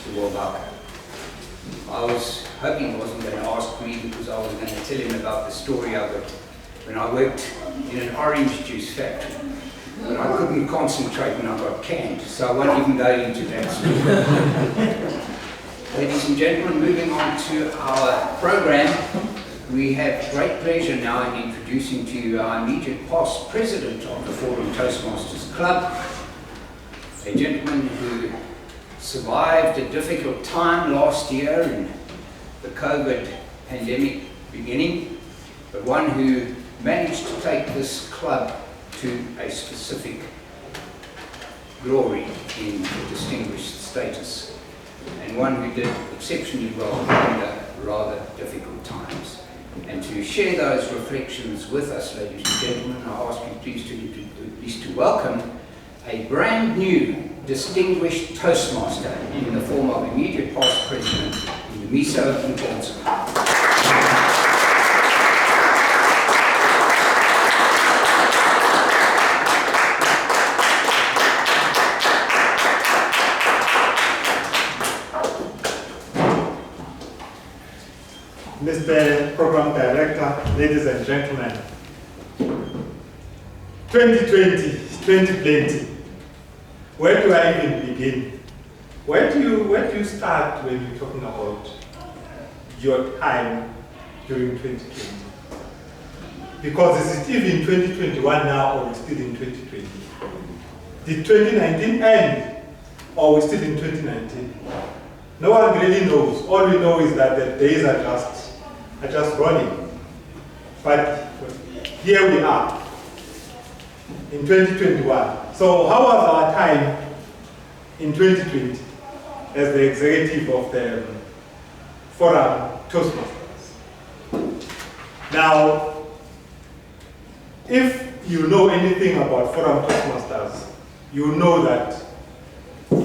Mr. Warbuck. I was hoping he wasn't going to ask me because I was going to tell him about the story I got when I worked in an orange juice factory. But I couldn't concentrate when I got canned, so I won't even go into that story. Ladies and gentlemen, moving on to our program, we have great pleasure now in introducing to you our immediate past president of the Forum Toastmasters Club, a gentleman who survived a difficult time last year in the COVID pandemic beginning, but one who managed to take this club to a specific glory in distinguished status, and one who did exceptionally well under rather difficult times. And to share those reflections with us, ladies and gentlemen, I ask you please to welcome a brand new distinguished Toastmaster in the form of immediate past president, Ndumiso Nkonzo. Mr. Program Director, ladies and gentlemen, 2020, 2020. Where do I even begin? Where do you start when you're talking about your time during 2020? Because is it even 2021 now, or we're still in 2020? Did 2019 end, or we're still in 2019? No one really knows. All we know is that the days are just running. But here we are in 2021. So how was our time in 2020 as the executive of the Forum Toastmasters? Now, if you know anything about Forum Toastmasters, you know that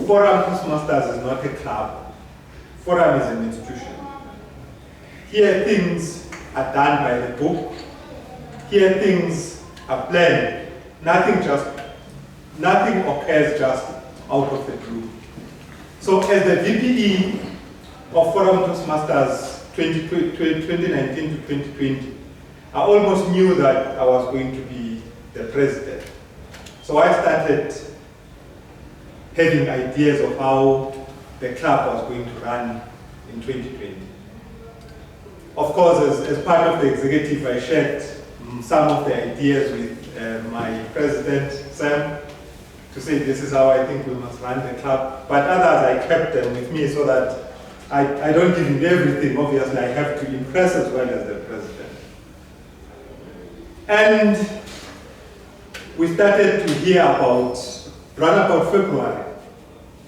Forum Toastmasters is not a club. Forum is an institution. Here things are done by the book. Here things are planned. Nothing occurs just out of the blue. So as the VPE of Forum Toastmasters 2019 to 2020, I almost knew that I was going to be the president. So I started having ideas of how the club was going to run in 2020. Of course, as part of the executive, I shared some of the ideas with my president, Sam, to say this is how I think we must run the club. But others, I kept them with me so that I don't give him everything. Obviously, I have to impress as well as the president. And we started to hear about, around about February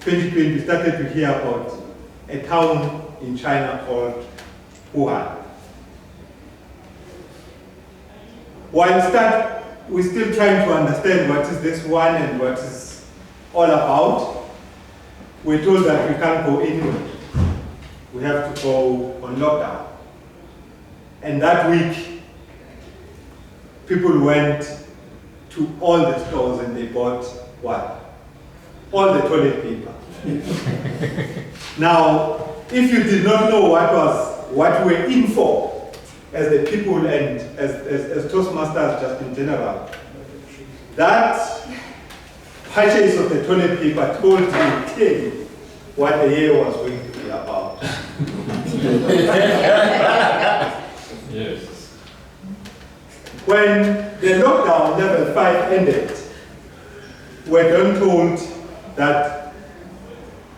2020, we started to hear about a town in China called Wuhan. While we're still trying to understand what is this one and what is all about, we're told that we can't go anywhere. We have to go on lockdown. And that week, people went to all the stores and they bought what? All the toilet paper. Now, if you did not know what we're in for, as the people and as Toastmasters just in general, that purchase of the toilet paper told you clearly what the year was going to be about. Yes. When the lockdown level 5 ended, we're then told that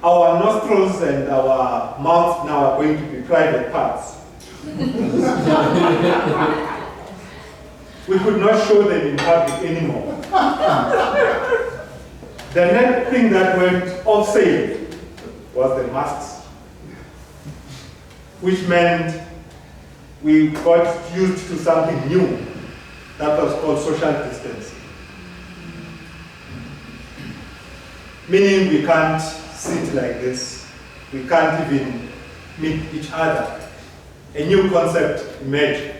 our nostrils and our mouths now are going to be private parts. We could not show them in public anymore. The next thing that went off sale was the masks, which meant we got used to something new that was called social distancing. Meaning we can't sit like this, we can't even meet each other. A new concept emerged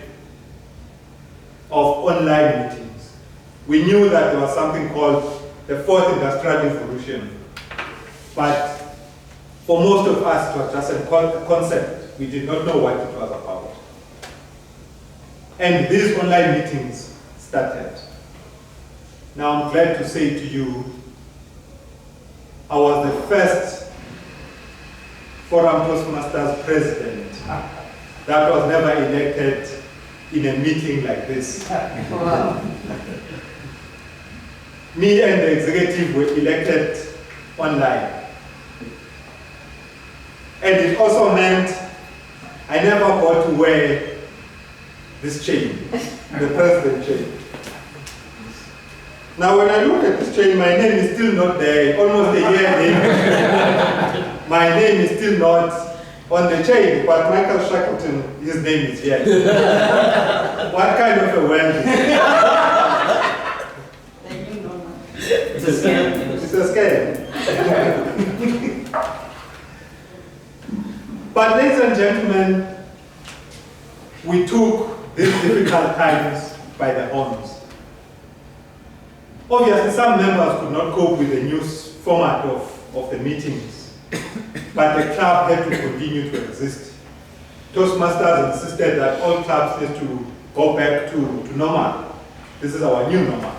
of online meetings. We knew that there was something called the fourth industrial revolution, but For most of us, it was just a concept. We did not know what it was about. And these online meetings started. Now I'm glad to say to you, I was the first Forum Toastmasters president that was never elected in a meeting like this. Wow. Me and the executive were elected online. And it also meant I never got to wear this chain, the president chain. Now when I look at this chain, my name is still not there, almost a year later. My name is still not on the chain, but Michael Shackleton, his name is here. What kind of a world is it? It's a scam. It's a scam. But ladies and gentlemen, we took these difficult times by the horns. Obviously, some members could not cope with the new format of the meetings, but the club had to continue to exist. Toastmasters insisted that all clubs need to go back to normal. This is our new normal.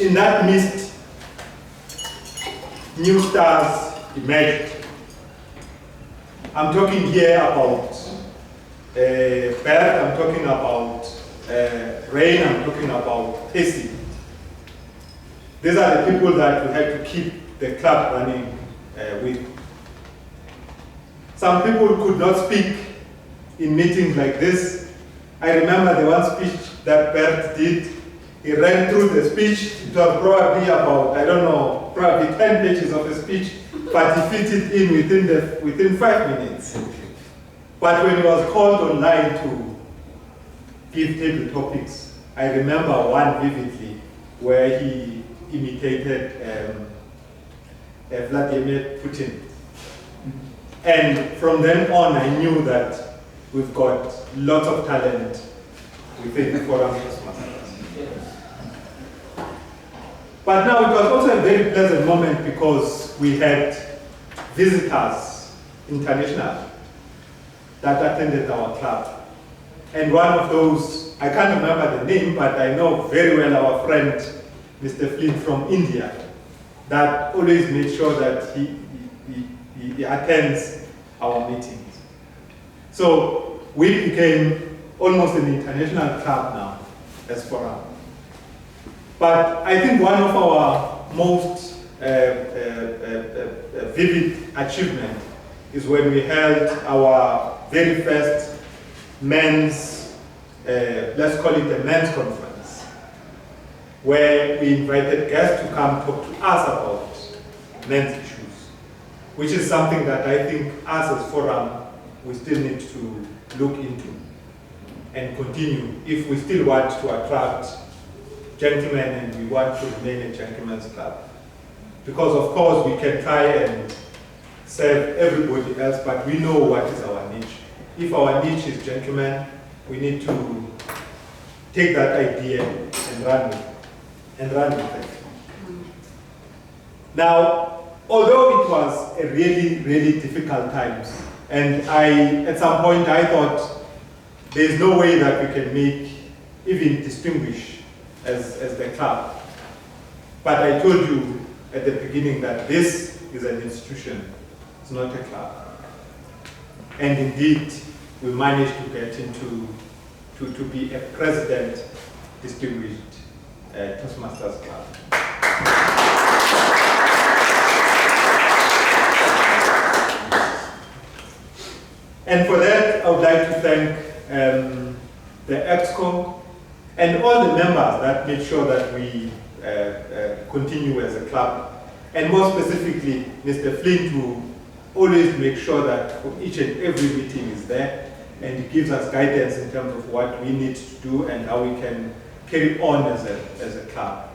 In that midst, new stars emerged. I'm talking here about Bert, I'm talking about Rain, I'm talking about Tessie. These are the people that we had to keep the club running with. Some people could not speak in meetings like this. I remember the one speech that Bert did. He ran through the speech. It was probably about, I don't know, probably 10 pages of a speech, but he fit it in within 5 minutes. But when he was called online to give table topics, I remember one vividly where he imitated Vladimir Putin. And from then on, I knew that we've got lots of talent within the Forum Toastmasters. But now it was also a very pleasant moment because we had visitors, international, that attended our club. And one of those, I can't remember the name, but I know very well our friend, Mr. Flynn from India, that always made sure that he attends our meetings. So we became almost an international club now, as Forum. But I think one of our most vivid achievement is when we held our very first men's, let's call it a men's conference, where we invited guests to come talk to us about men's issues, which is something that I think us as Forum, we still need to look into and continue if we still want to attract gentlemen and we want to remain a gentleman's club. Because of course we can try and serve everybody else, but we know what is our niche. If our niche is gentlemen, we need to take that idea and run with it. Now, although it was a really, really difficult times, and at some point I thought there's no way that we can even distinguish as the club. But I told you at the beginning that this is an institution, it's not a club. And indeed, we managed to get to be a president distinguished Toastmasters Club. And for that, I would like to thank the EXCO and all the members that made sure that we continue as a club. And more specifically, Mr. Flint, who always makes sure that for each and every meeting is there, and he gives us guidance in terms of what we need to do and how we can carry on as a club.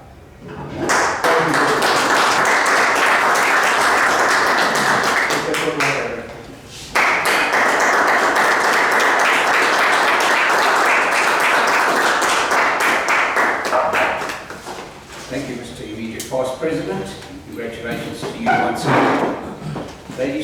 Thank you, Mr. Immediate Past President. Congratulations to you once again. Ladies